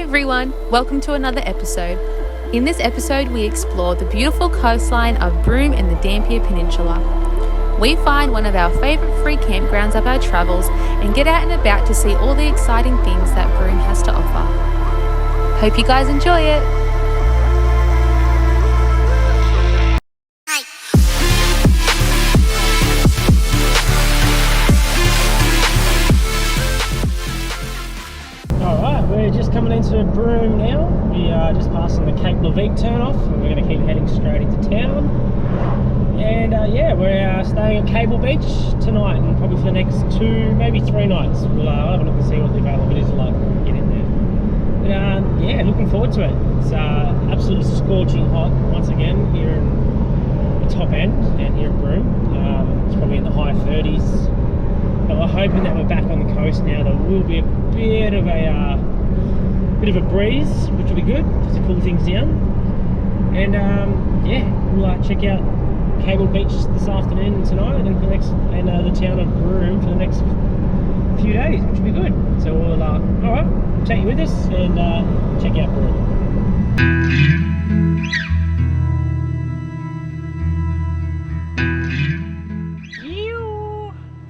everyone, welcome to another episode. In this episode, we explore the beautiful coastline of Broome and the Dampier Peninsula. We find one of our favourite free campgrounds of our travels and get out and about to see all the exciting things that Broome has to offer. Hope you guys enjoy it. We're just coming into Broome now. We are just passing the Cape Leveque turn-off and we're going to keep heading straight into town. And we're staying at Cable Beach tonight and probably for the next 2, maybe 3 nights. We'll have a look and see what the availability is like when we get in there. But looking forward to it. It's absolutely scorching hot once again here in the top end and here in Broome. It's probably in the high 30s. But we're hoping that we're back on the coast now. There will be a bit of a breeze, which will be good to cool things down. And we'll check out Cable Beach this afternoon and tonight, and the town of Broome for the next few days, which will be good. So we'll alright, take you with us and check out Broome.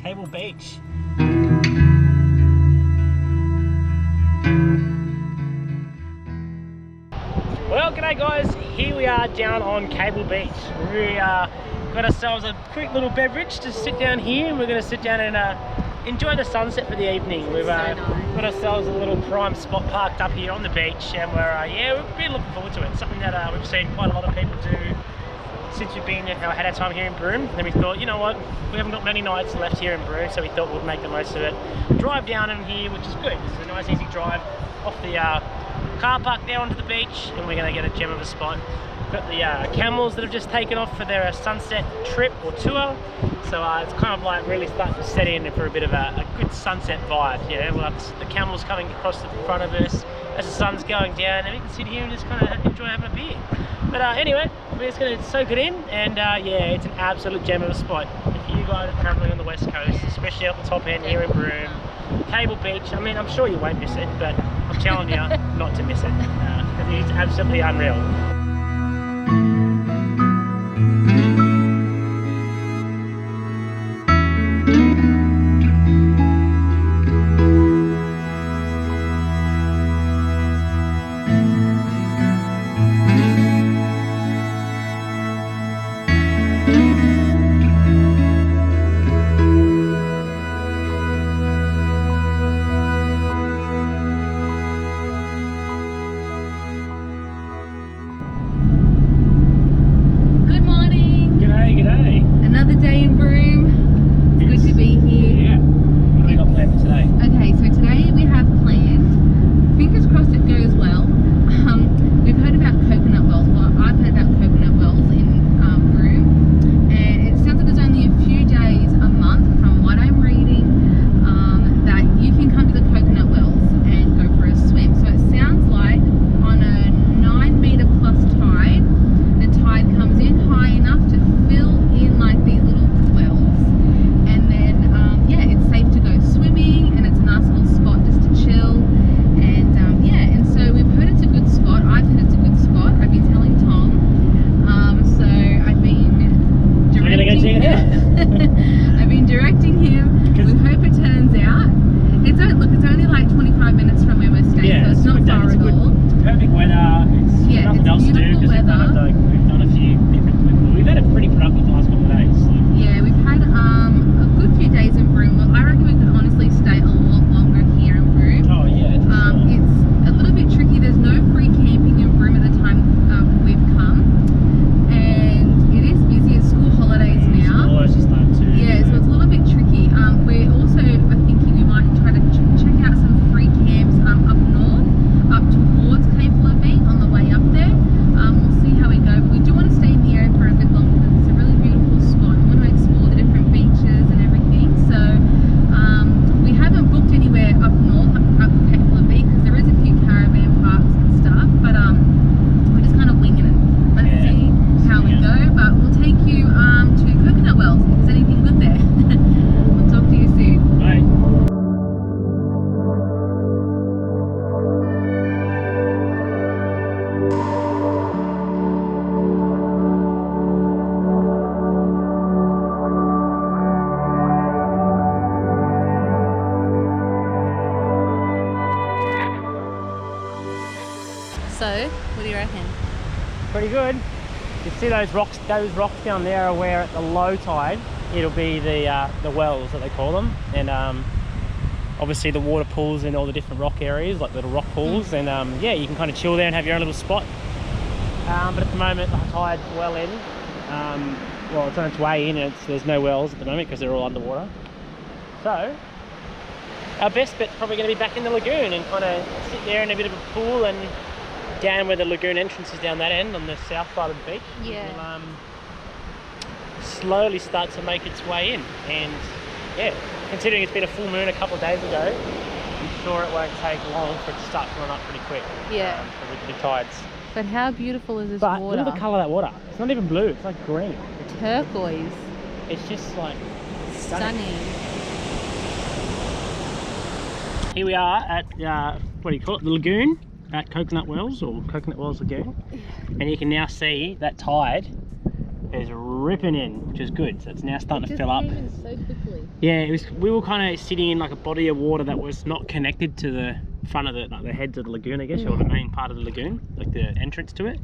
Cable Beach. Well, g'day guys, here we are down on Cable Beach. We got ourselves a quick little beverage to sit down here, and we're going to sit down and enjoy the sunset for the evening. We've got ourselves a little prime spot parked up here on the beach, and we're really looking forward to it. It's something that we've seen quite a lot of people do since we've been had our time here in Broome. And then we thought, you know what, we haven't got many nights left here in Broome, so we thought we'd make the most of it. Drive down in here, which is good. It's a nice easy drive off the car park there onto the beach, and we're going to get a gem of a spot. We've got the camels that have just taken off for their sunset trip or tour, so it's kind of like really starting to set in for a bit of a good sunset vibe. We'll have the camels coming across the front of us as the sun's going down, and we can sit here and just kind of enjoy having a beer. But anyway, we're just going to soak it in, and it's an absolute gem of a spot. If you guys are travelling on the west coast, especially up the top end here in Broome, Cable Beach, I mean, I'm sure you won't miss it, but I'm telling you not to miss it, because it's absolutely unreal. See those rocks down there are where at the low tide it'll be the wells that they call them, and obviously the water pools in all the different rock areas, like little rock pools, and yeah, you can kind of chill there and have your own little spot. But at the moment the tide's well in. Well, it's on its way in, and there's no wells at the moment because they're all underwater. So our best bet's probably going to be back in the lagoon and kind of sit there in a bit of a pool, and down where the lagoon entrance is down that end on the south side of the beach. Yeah. It will slowly start to make its way in, and yeah, considering it's been a full moon a couple of days ago, I'm sure it won't take long for it to start filling up pretty quick. Yeah. With the tides. But how beautiful is this But water? look at the colour of that water. It's not even blue, it's like green. Turquoise. It's just like Stunning. Here we are at, what do you call it, the lagoon at Coconut Wells, or Coconut Wells Lagoon. And you can now see that tide is ripping in, which is good. So it's now starting to fill up. It just came in so quickly. Yeah, we were kind of sitting in like a body of water that was not connected to the front of the heads of the lagoon, I guess, or the main part of the lagoon, like the entrance to it.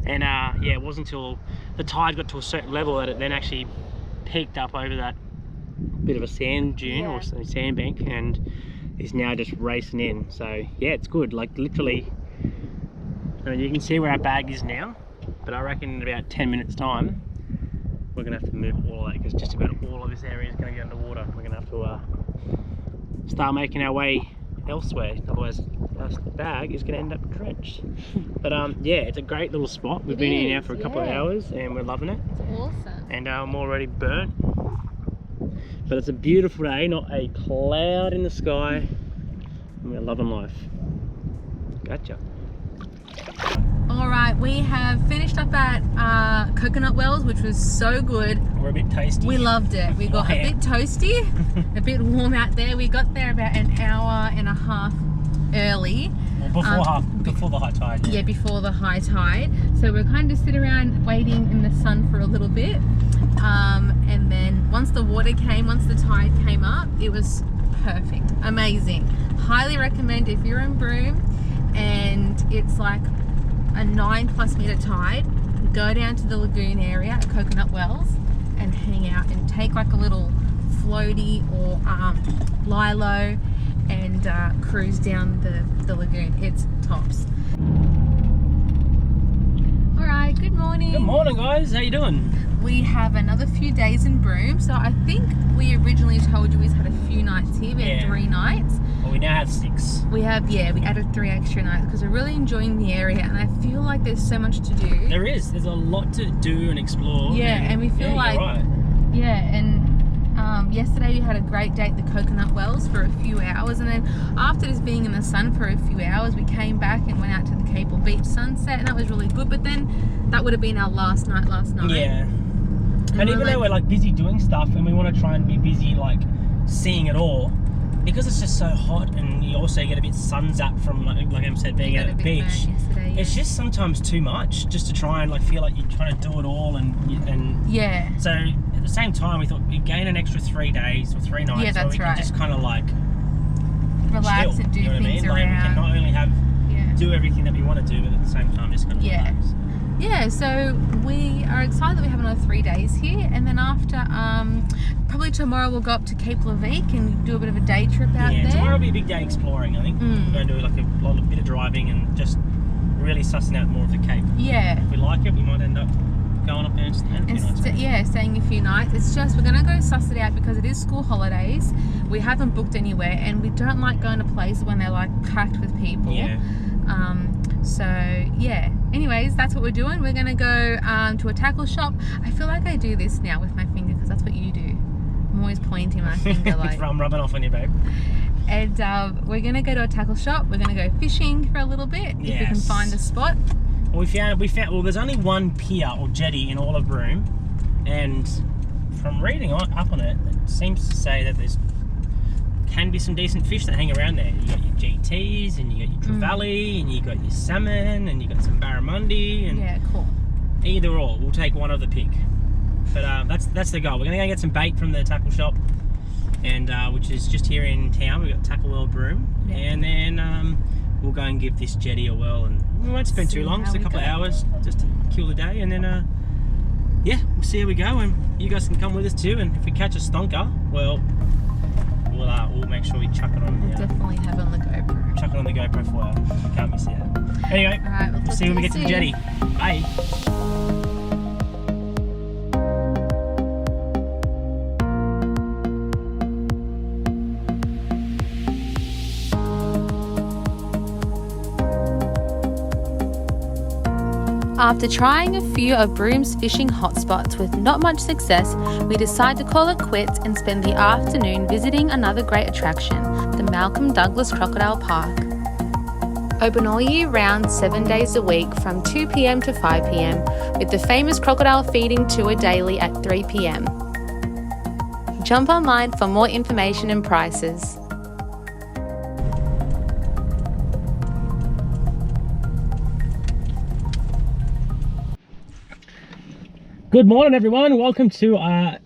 And yeah, it wasn't until the tide got to a certain level that it then actually peaked up over that bit of a sand dune or sand bank, and is now just racing in. So yeah, it's good. Like literally, I mean, you can see where our bag is now, but I reckon in about 10 minutes time we're gonna have to move all of that, because just about all of this area is gonna get underwater. We're gonna have to start making our way elsewhere, otherwise our bag is going to end up drenched. But yeah, it's a great little spot. We've been here now for a couple of hours and we're loving it. It's awesome. And I'm already burnt, but it's a beautiful day, not a cloud in the sky, and we're loving life. Gotcha. Alright, we have finished up at Coconut Wells, which was so good. We're a bit tasty. We loved it. We got a bit toasty, a bit warm out there. We got there about an hour and a half early. Well, before the high tide. Yeah, before the high tide. So we're kind of sit around waiting in the sun for a little bit. And then once the tide came up, it was perfect. Amazing. Highly recommend if you're in Broome and it's like a 9+ meter tide, go down to the lagoon area at Coconut Wells and hang out and take like a little floaty or lilo and cruise down the lagoon. It's tops. Alright, good morning. Good morning guys, how you doing? We have another few days in Broome, so I think we originally told you we had a few nights here. We had 3 nights. Well, we now have 6. We added 3 extra nights because we're really enjoying the area, and I feel like there's so much to do. There's a lot to do and explore. Yeah, and we feel like, yesterday we had a great day at the Coconut Wells for a few hours, and then after just being in the sun for a few hours, we came back and went out to the Cable Beach sunset, and that was really good. But then that would have been our last night last night. Yeah. And even though we're like busy doing stuff and we want to try and be busy like seeing it all, because it's just so hot, and you also get a bit sun zapped from like I said, being at the beach. It's just sometimes too much just to try and like feel like you're trying to do it all, and yeah. So at the same time, we thought we'd gain an extra 3 days or 3 nights, yeah, that's so we can just kind of like relax chill, and do you know what things I mean? Like we can not only have do everything that we want to do, but at the same time just kind of relax. Yeah, so we are excited that we have another 3 days here, and then after, probably tomorrow we'll go up to Cape Leveque and do a bit of a day trip out there. Yeah, tomorrow will be a big day exploring, I think. We're going to do like a bit of driving and just really sussing out more of the Cape. Yeah. If we like it, we might end up going up there and staying a few nights. Yeah, staying a few nights. It's just, we're going to go suss it out because it is school holidays. We haven't booked anywhere, and we don't like going to places when they're like packed with people. Yeah. So yeah, anyways, that's what we're doing. We're gonna go to a tackle shop. I feel like I do this now with my finger because that's what you do. I'm always pointing my finger like I'm rubbing off on you, babe. And we're gonna go to a tackle shop. We're gonna go fishing for a little bit if we can find a spot. Well, we found well, there's only one pier or jetty in all of Broome, and from reading up on it, it seems to say that there's can be some decent fish that hang around there. You got your GTs, and you got your trevally, and you got your salmon, and you got some barramundi, and yeah, cool. Either or, we'll take one of the pig. But that's the goal. We're gonna go get some bait from the tackle shop, and which is just here in town. We've got Tackle World Broome, and then we'll go and give this jetty a whirl, and we won't spend too long, just a couple of hours, just to kill the day, and then yeah, we'll see how we go, and you guys can come with us too. And if we catch a stonker, well, we'll make sure we chuck it on. We'll definitely have it on the GoPro. Chuck it on the GoPro for you. You can't miss it. Anyway, All right, we'll see when we get to the jetty. Bye. After trying a few of Broome's fishing hotspots with not much success, we decide to call it quits and spend the afternoon visiting another great attraction, the Malcolm Douglas Crocodile Park. Open all year round, 7 days a week from 2 p.m. to 5 p.m, with the famous crocodile feeding tour daily at 3 p.m. Jump online for more information and prices. Good morning, everyone. Welcome to a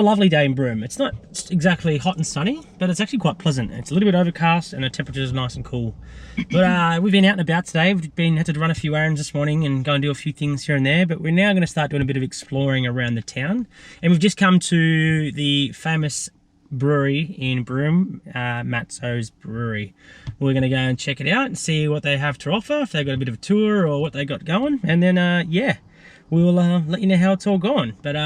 lovely day in Broome. It's not exactly hot and sunny, but it's actually quite pleasant. It's a little bit overcast and the temperature is nice and cool. But we've been out and about today. We've had to run a few errands this morning and go and do a few things here and there. But we're now going to start doing a bit of exploring around the town. And we've just come to the famous brewery in Broome, Matzo's Brewery. We're going to go and check it out and see what they have to offer, if they've got a bit of a tour or what they got going. And then, yeah. We'll let you know how it's all gone. But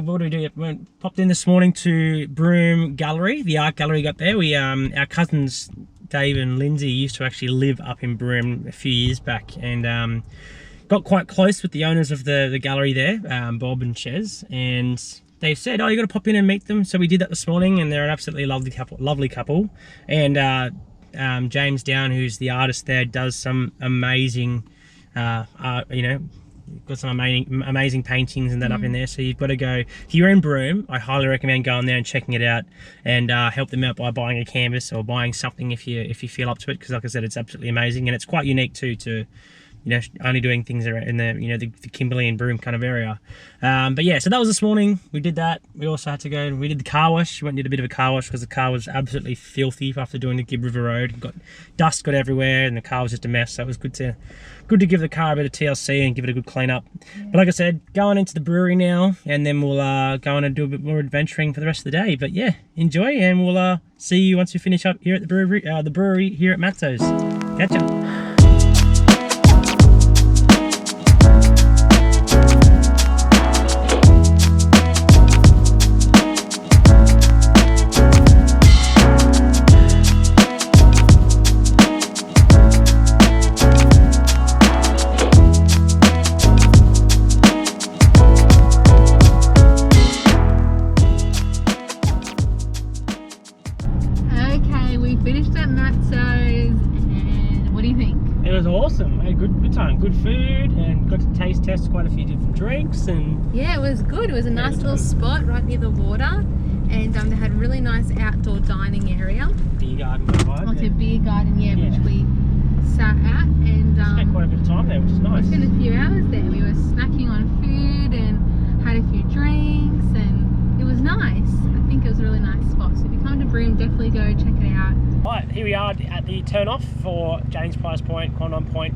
what do we do? We popped in this morning to Broome Gallery, the art gallery got there. We our cousins Dave and Lindsay used to actually live up in Broome a few years back, and got quite close with the owners of the gallery there, Bob and Chez, and they said, "Oh, you got to pop in and meet them." So we did that this morning, and they're an absolutely lovely couple. And James Down, who's the artist there, does some amazing art, you know. Got some amazing paintings and that up in there, so you've got to go. If you're in Broome, I highly recommend going there and checking it out, and help them out by buying a canvas or buying something if you feel up to it, because like I said, it's absolutely amazing, and it's quite unique too, to only doing things in the the Kimberley and Broome kind of area. But yeah, so that was this morning. We did that. We also had to go and we did the car wash. We went and did a bit of a car wash because the car was absolutely filthy after doing the Gibb River Road. Dust got everywhere and the car was just a mess, so it was good to give the car a bit of TLC and give it a good clean up. But like I said, going into the brewery now, and then we'll go on and do a bit more adventuring for the rest of the day. But yeah, enjoy, and we'll see you once we finish up here at the brewery here at Matzo's. Catch ya. Good food, and got to taste test quite a few different drinks, and yeah, it was good. It was a nice little spot right near the water, and they had a really nice outdoor dining area, beer garden vibe, like a beer garden, which we sat at, and spent quite a bit of time there, which is nice. We spent a few hours there. We were snacking on food and had a few drinks, and it was nice. I think it was a really nice spot, so if you come to Broome, definitely go check it out. Right, here we are at the turn off for James Price Point, Quandong Point.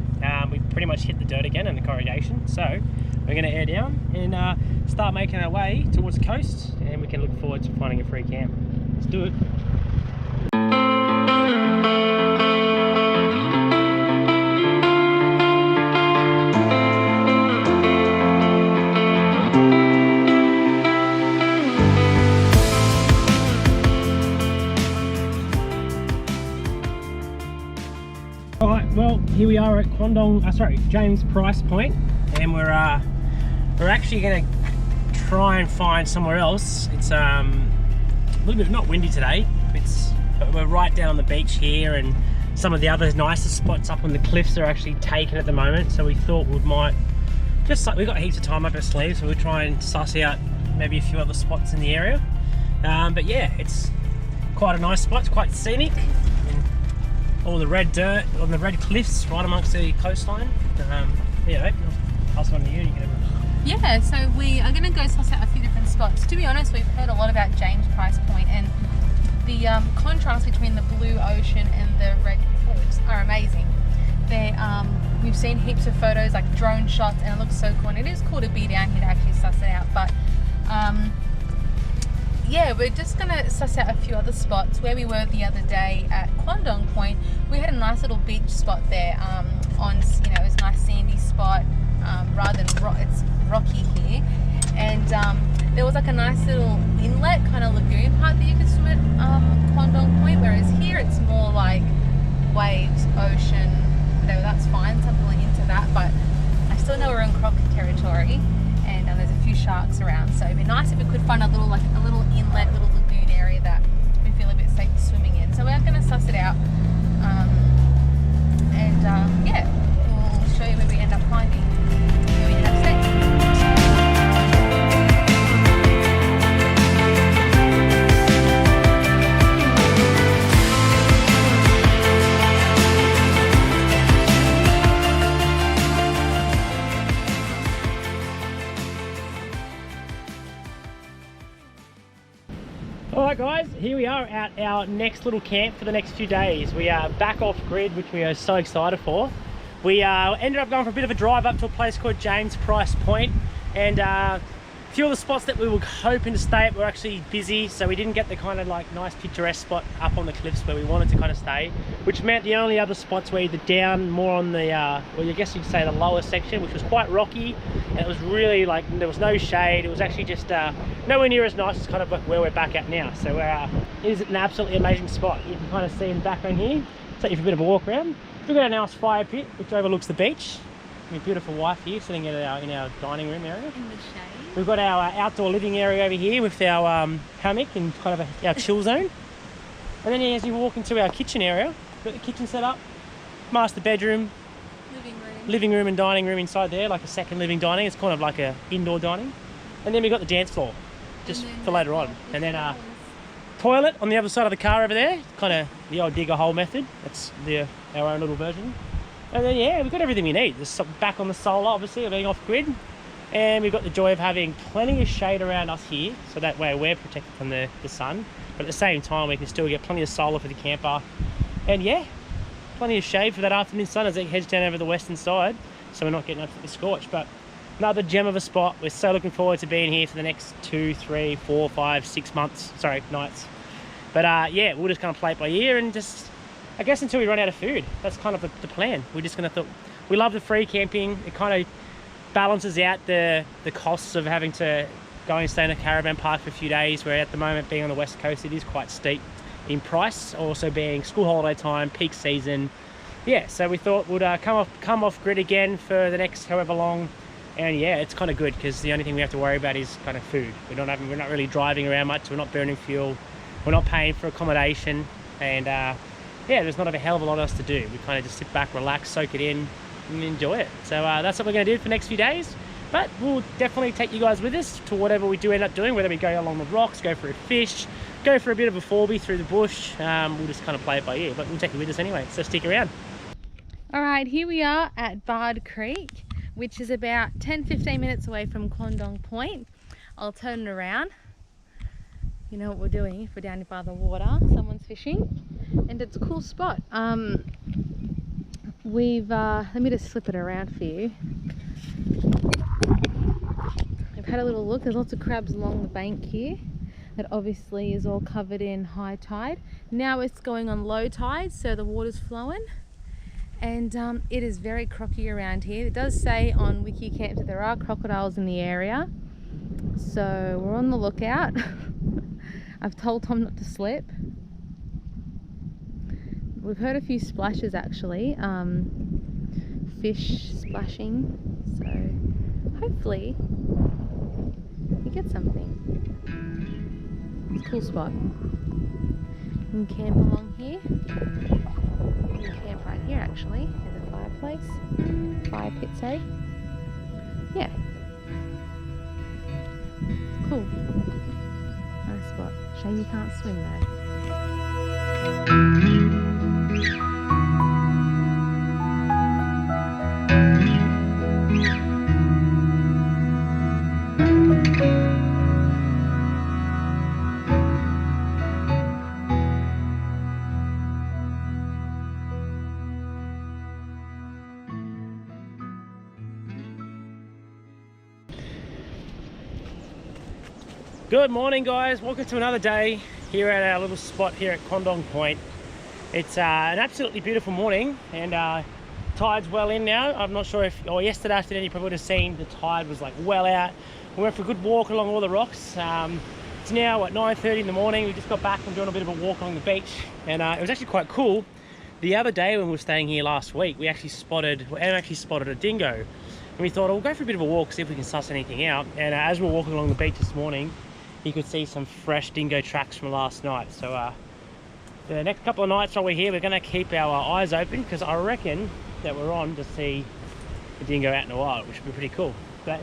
We pretty much hit the dirt again and the corrugation, so we're going to air down and start making our way towards the coast, and we can look forward to finding a free camp. Let's do it. Well, here we are at James Price Point, and we're actually going to try and find somewhere else. It's a little bit not windy today. But we're right down on the beach here, and some of the other nicer spots up on the cliffs are actually taken at the moment. So we thought we got heaps of time up our sleeves, so we'll try and suss out maybe a few other spots in the area. But yeah, it's quite a nice spot. It's quite scenic. All the red dirt on the red cliffs right amongst the coastline. Yeah, I'll pass it on to you. Yeah, so we are going to go suss out a few different spots. To be honest, we've heard a lot about James Price Point, and the contrast between the blue ocean and the red cliffs are amazing. They're We've seen heaps of photos, like drone shots, and it looks so cool. And it is cool to be down here to actually suss it out. But yeah, we're just gonna suss out a few other spots. Where we were the other day at Quandong Point, we had a nice little beach spot there. On, you know, it was a nice sandy spot, rather than it's rocky here. And there was like a nice little inlet, kind of lagoon part that you could swim at Quandong Point. Whereas here it's more like waves, ocean, whatever. That's fine. Some people are into that, but I still know we're in croc territory. And there's a few sharks around, so it'd be nice if we could find a little inlet, little lagoon area that we feel a bit safe swimming in. So we're going to suss it out, yeah, we'll show you where we end up finding, where we end up staying. Alright guys, here we are at our next little camp for the next few days. We are back off grid, which we are so excited for. We ended up going for a bit of a drive up to a place called James Price Point, and a few of the spots that we were hoping to stay at were actually busy, so we didn't get the kind of like nice picturesque spot up on the cliffs where we wanted to kind of stay, which meant the only other spots were either down more on the well, I guess you could say the lower section, which was quite rocky, and it was really like there was no shade. It was actually just nowhere near as nice as kind of like where we're back at now. So it is an absolutely amazing spot. You can kind of see in the background here. Take you for a bit of a walk around. We've got a nice fire pit which overlooks the beach. My beautiful wife here sitting in our dining room area. In the shade. We've got our outdoor living area over here with our hammock and kind of our chill zone. And then as you walk into our kitchen area, we've got the kitchen set up, master bedroom, living room and dining room inside there, like a second living dining. It's kind of like a indoor dining. And then we've got the dance floor, just for later on. And then toilet on the other side of the car over there, kind of the old digger hole method. That's our own little version. And then yeah, we've got everything we need. There's back on the solar, obviously, of being off grid. And we've got the joy of having plenty of shade around us here, so that way we're protected from the sun. But at the same time, we can still get plenty of solar for the camper. And yeah, plenty of shade for that afternoon sun as it heads down over the western side, so we're not getting absolutely scorched. But another gem of a spot. We're so looking forward to being here for the next 2, 3, 4, 5, 6 months. Sorry, nights. But yeah, we'll just kind of play it by ear and just, I guess, until we run out of food. That's kind of the plan. We're just going to we love the free camping. It kind of balances out the costs of having to go and stay in a caravan park for a few days, where at the moment, being on the west coast, it is quite steep in price. Also being school holiday time, peak season. Yeah, so we thought we'd come off grid again for the next however long. And yeah, it's kind of good because the only thing we have to worry about is kind of food. We're not really driving around much. We're not burning fuel. We're not paying for accommodation. And yeah, there's not a hell of a lot else to do. We kind of just sit back, relax, soak it in, and enjoy it. So that's what we're going to do for the next few days. But we'll definitely take you guys with us to whatever we do end up doing, whether we go along the rocks, go for a fish, go for a bit of a 4B through the bush. We'll just kind of play it by ear, but we'll take you with us anyway, so stick around. All right, here we are at Bard Creek, which is about 10-15 minutes away from Quandong Point. I'll turn it around. You know what we're doing if we're down by the water. Someone's fishing, and it's a cool spot. Let me just flip it around for you. I've had a little look. There's lots of crabs along the bank here. That obviously is all covered in high tide. Now it's going on low tide, so the water's flowing. And it is very crocky around here. It does say on WikiCamp that there are crocodiles in the area, so we're on the lookout. I've told Tom not to slip. We've heard a few splashes actually, fish splashing, so hopefully we get something. It's a cool spot. You can camp along here. You can camp right here actually. There's a fireplace. Fire pit, sorry. Yeah. Cool. Nice spot. Shame you can't swim though. Good morning, guys. Welcome to another day here at our little spot here at Condong Point. It's an absolutely beautiful morning, and tide's well in now. I'm not sure if, or yesterday afternoon you probably would have seen the tide was like well out. We went for a good walk along all the rocks. It's now at 9:30 in the morning. We just got back from doing a bit of a walk along the beach, and it was actually quite cool. The other day when we were staying here last week, we actually spotted a dingo, and we thought, oh, we'll go for a bit of a walk, see if we can suss anything out. And as we were walking along the beach this morning, you could see some fresh dingo tracks from last night. So the next couple of nights while we're here, we're going to keep our eyes open, because I reckon that we're on to see the dingo out in the wild, which would be pretty cool. But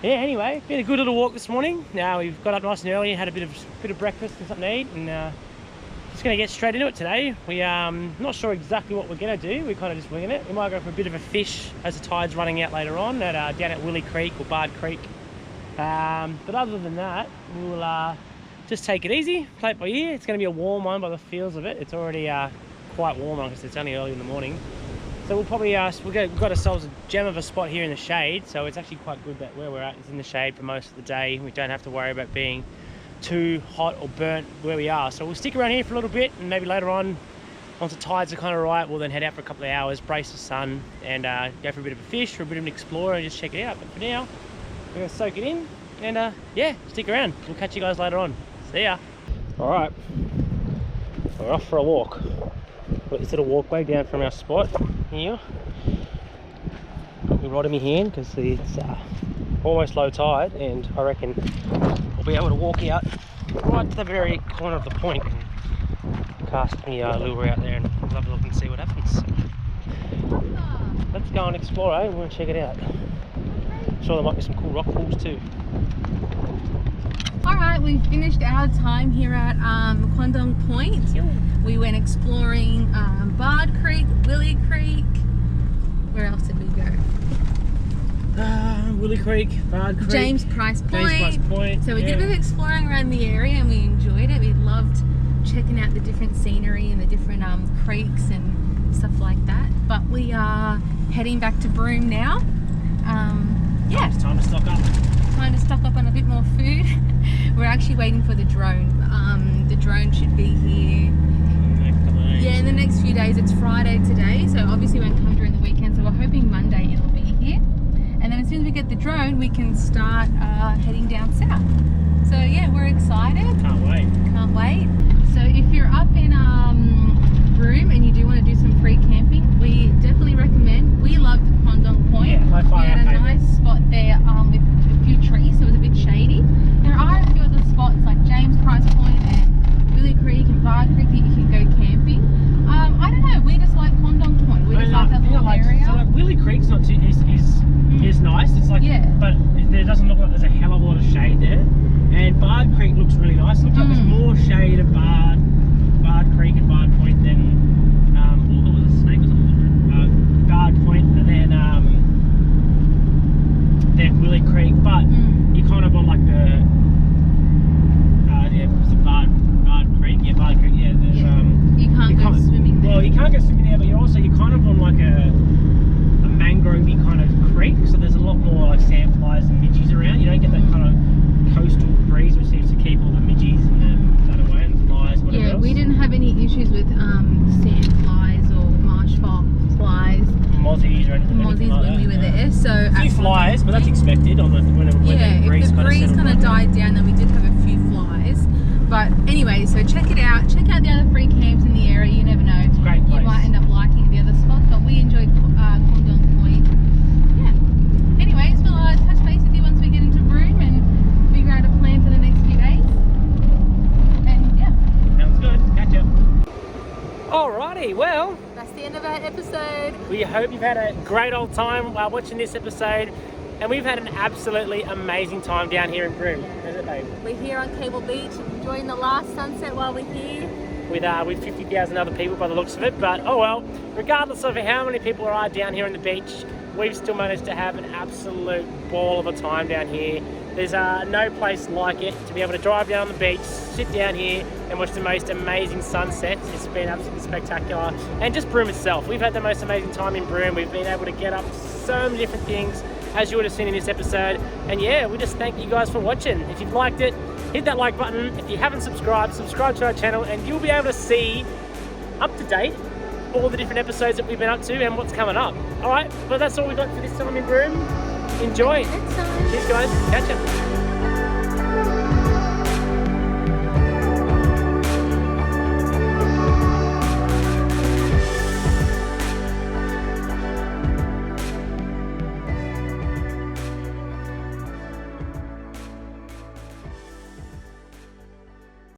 yeah, anyway, been a good little walk this morning. Now we've got up nice and early, had a bit of breakfast and something to eat, and just going to get straight into it today. We not sure exactly what we're going to do. We're kind of just winging it. We might go for a bit of a fish as the tide's running out later on down at Willie Creek or Bard Creek. But other than that, we'll just take it easy, play it by ear. It's going to be a warm one by the feels of it. It's already quite warm because it's only early in the morning. So we'll probably we've got ourselves a gem of a spot here in the shade. So it's actually quite good that where we're at is in the shade for most of the day. We don't have to worry about being too hot or burnt where we are. So we'll stick around here for a little bit, and maybe later on, once the tides are kind of right, we'll then head out for a couple of hours, brace the sun, and go for a bit of a fish or a bit of an explorer and just check it out. But for now, we're going to soak it in, and yeah, stick around. We'll catch you guys later on. See ya. All right, we're off for a walk. Got this little walkway down from our spot here. Got my rod in my hand because it's almost low tide, and I reckon I'll be able to walk out right to the very corner of the point and cast my lure out there and have a look and see what happens. Let's go and explore, eh? We'll check it out. I'm sure there might be some cool rock pools too. Alright, we've finished our time here at Condong Point. We went exploring Bard Creek, Willie Creek. Where else did we go? Willie Creek, Bard Creek, James Price Point. So we did a bit of exploring around the area, and we enjoyed it. We loved checking out the different scenery and the different creeks and stuff like that. But we are heading back to Broome now. Yeah, it's time to stock up. Time to stock up on a bit more food. We're actually waiting for the drone. The drone should be here. Yeah, in the next few days. It's Friday today, so obviously it won't come during the weekend. So we're hoping Monday it'll be here. And then as soon as we get the drone, we can start heading down south. So yeah, we're excited. Can't wait. Can't wait. So if you're up in Broome and you do want to do some free camping, we definitely recommend. We loved Condong Point. Yeah, by far we had a nice spot there with a few trees, so it was a bit shady. There are a few other spots like James Price Point and Willie Creek and Bard Creek that you can go camping. I don't know, we just like Condong Point. We just like that little area. So like Willie Creek's not too is nice. It's like, yeah, but there doesn't look like there's a hell of a lot of shade there. And Bard Creek looks really nice. It looks like there's more shade at Bard Creek and Bard Point than there was a snake or something. Bard Point and then Willie Creek, but you kind of on like the it's a Bard Creek. Yeah, Bard Creek. Yeah, there's you can't go swimming there. Well, you can't go swimming there, but you're kind of on like a mangrovey kind of creek, so there's a lot more like sandflies and midgies around. You don't get that kind of coastal breeze which seems to keep all the midgies and that away, and flies, whatever else. We didn't have any issues with sandflies or marsh flies. Mozzies or anything Mozzies like when we were there. So a few flies, but that's expected when the breeze if the breeze kind of died down, then we did have a few flies. But anyway, so check it out. Check out the other free camps in the area. You never know. It's a great place. You might end up liking the other spots, but we enjoyed Condong Point. Yeah. Anyways, we'll touch base with you once we get into Broome and figure out a plan for the next few days. And yeah. Sounds good. Catch up. Alrighty, well, that's the end of our episode. We hope you've had a great old time while watching this episode. And we've had an absolutely amazing time down here in Broome, isn't it, babe? We're here on Cable Beach, enjoying the last sunset while we're here. With 50,000 other people by the looks of it, but oh well, regardless of how many people are down here on the beach, we've still managed to have an absolute ball of a time down here. There's no place like it to be able to drive down on the beach, sit down here and watch the most amazing sunsets. It's been absolutely spectacular. And just Broome itself, we've had the most amazing time in Broome. We've been able to get up so many different things, as you would have seen in this episode. And yeah, we just thank you guys for watching. If you've liked it, hit that like button. If you haven't subscribed, subscribe to our channel and you'll be able to see up to date all the different episodes that we've been up to and what's coming up. Alright, but that's all we've got for this time in Broome. Enjoy. Next time. Cheers guys, catch ya.